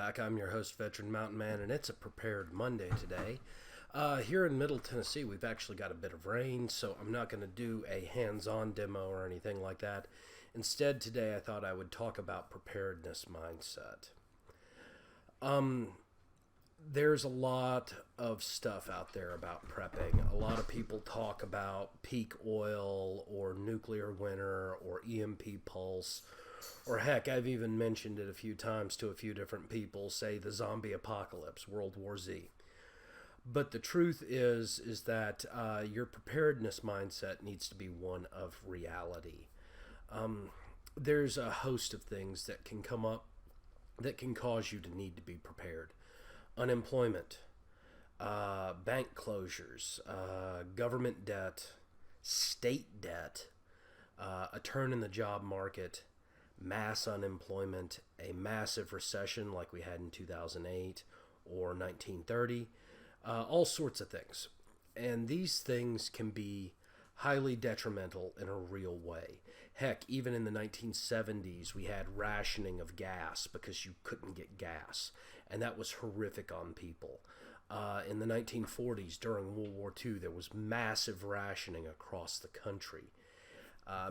back. I'm your host, Veteran Mountain Man, and it's a prepared Monday today. Here in Middle Tennessee, we've actually got a bit of rain, so I'm not going to do a hands-on demo or anything like that. Instead, today I thought I would talk about preparedness mindset. There's a lot of stuff out there about prepping. A lot of people talk about peak oil or nuclear winter or EMP pulse. Or heck, I've even mentioned it a few times to a few different people, say the zombie apocalypse, World War Z. But the truth is that your preparedness mindset needs to be one of reality. There's a host of things that can come up that can cause you to need to be prepared. Unemployment, bank closures, government debt, state debt, a turn in the job market, mass unemployment, a massive recession like we had in 2008 or 1930, all sorts of things. And these things can be highly detrimental in a real way. Heck, even in the 1970s, we had rationing of gas because you couldn't get gas, and that was horrific on people. In the 1940s, during World War II, there was massive rationing across the country.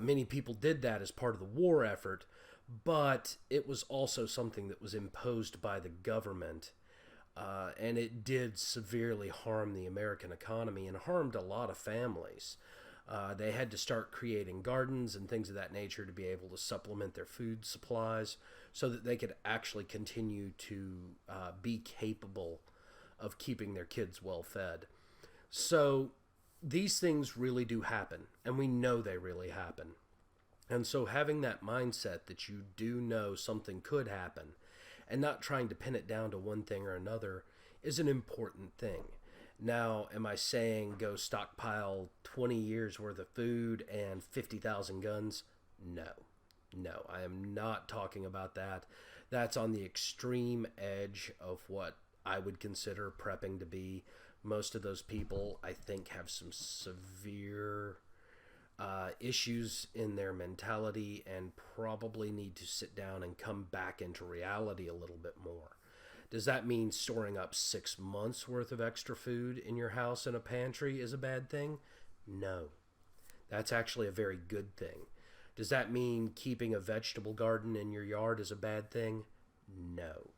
Many people did that as part of the war effort, but it was also something that was imposed by the government, and it did severely harm the American economy and harmed a lot of families. They had to start creating gardens and things of that nature to be able to supplement their food supplies so that they could actually continue to be capable of keeping their kids well fed. So these things really do happen, and we know they really happen. And so having that mindset that you do know something could happen and not trying to pin it down to one thing or another is an important thing. Now, am I saying go stockpile 20 years worth of food and 50,000 guns? No, I am not talking about that. That's on the extreme edge of what I would consider prepping to be. Most of those people, I think, have some severe issues in their mentality and probably need to sit down and come back into reality a little bit more. Does that mean storing up 6 months worth of extra food in your house in a pantry is a bad thing? No. That's actually a very good thing. Does that mean keeping a vegetable garden in your yard is a bad thing? No.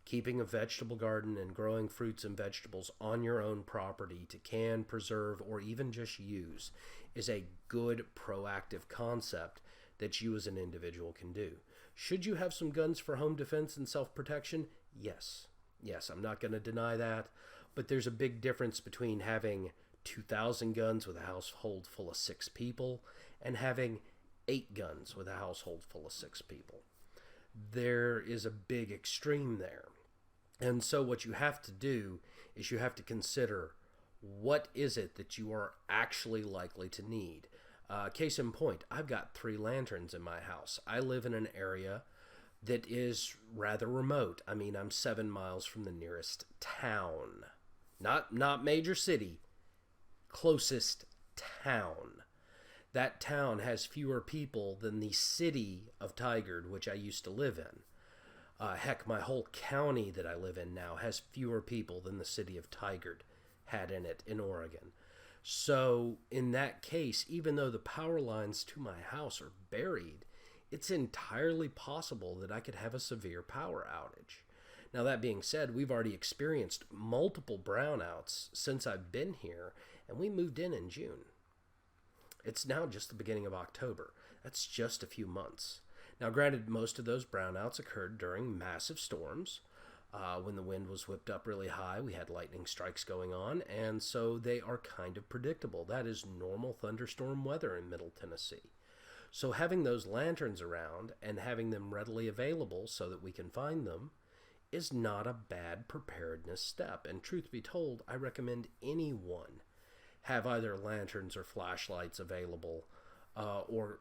Keeping a vegetable garden and growing fruits and vegetables on your own property to can, preserve, or even just use is a good proactive concept that you as an individual can do. Should you have some guns for home defense and self-protection? Yes, I'm not going to deny that, but there's a big difference between having 2,000 guns with a household full of 6 people and having 8 guns with a household full of 6 people. There is a big extreme there. And so what you have to do is you have to consider what is it that you are actually likely to need. Case in point, I've got 3 lanterns in my house. I live in an area that is rather remote. I mean, I'm 7 miles from the nearest town. Not major city, closest town. That town has fewer people than the city of Tigard, which I used to live in. Heck, my whole county that I live in now has fewer people than the city of Tigard had in it in Oregon. So in that case, even though the power lines to my house are buried, it's entirely possible that I could have a severe power outage. Now, that being said, we've already experienced multiple brownouts since I've been here, and we moved in June. It's now just the beginning of October. That's just a few months. Now, granted, most of those brownouts occurred during massive storms. When the wind was whipped up really high, we had lightning strikes going on, and so they are kind of predictable. That is normal thunderstorm weather in Middle Tennessee. So having those lanterns around and having them readily available so that we can find them is not a bad preparedness step. And truth be told, I recommend anyone have either lanterns or flashlights available, or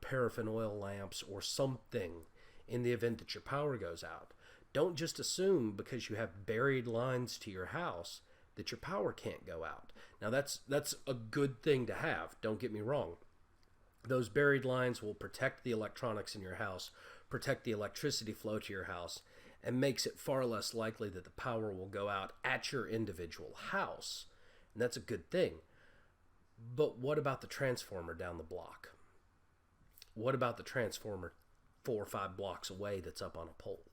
paraffin oil lamps or something in the event that your power goes out. Don't just assume because you have buried lines to your house that your power can't go out. Now that's a good thing to have, don't get me wrong. Those buried lines will protect the electronics in your house, protect the electricity flow to your house, and makes it far less likely that the power will go out at your individual house. And that's a good thing. But what about the transformer down the block? What about the transformer 4 or 5 blocks away that's up on a pole?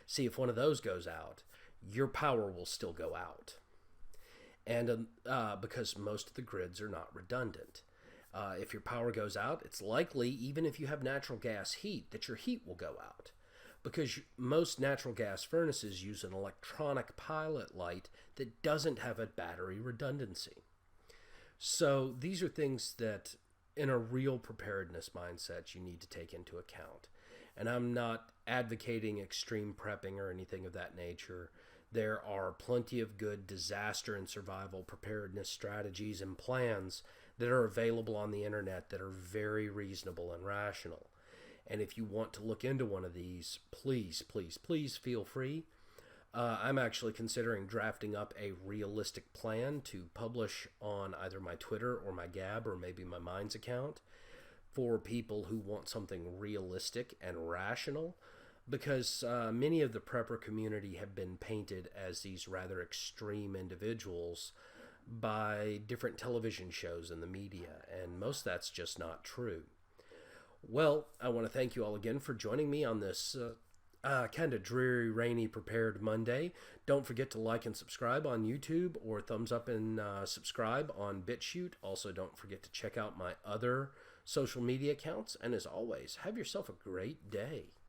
See, if one of those goes out, your power will still go out. And because most of the grids are not redundant. If your power goes out, it's likely, even if you have natural gas heat, that your heat will go out. Because most natural gas furnaces use an electronic pilot light that doesn't have a battery redundancy. So these are things that, in a real preparedness mindset, you need to take into account. And I'm not advocating extreme prepping or anything of that nature. There are plenty of good disaster and survival preparedness strategies and plans that are available on the internet that are very reasonable and rational. And if you want to look into one of these, please, please, please feel free. I'm actually considering drafting up a realistic plan to publish on either my Twitter or my Gab or maybe my Minds account for people who want something realistic and rational, because many of the prepper community have been painted as these rather extreme individuals by different television shows in the media, and most of that's just not true. Well, I want to thank you all again for joining me on this kind of dreary, rainy, prepared Monday. Don't forget to like and subscribe on YouTube, or thumbs up and subscribe on BitChute. Also, don't forget to check out my other social media accounts. And as always, have yourself a great day.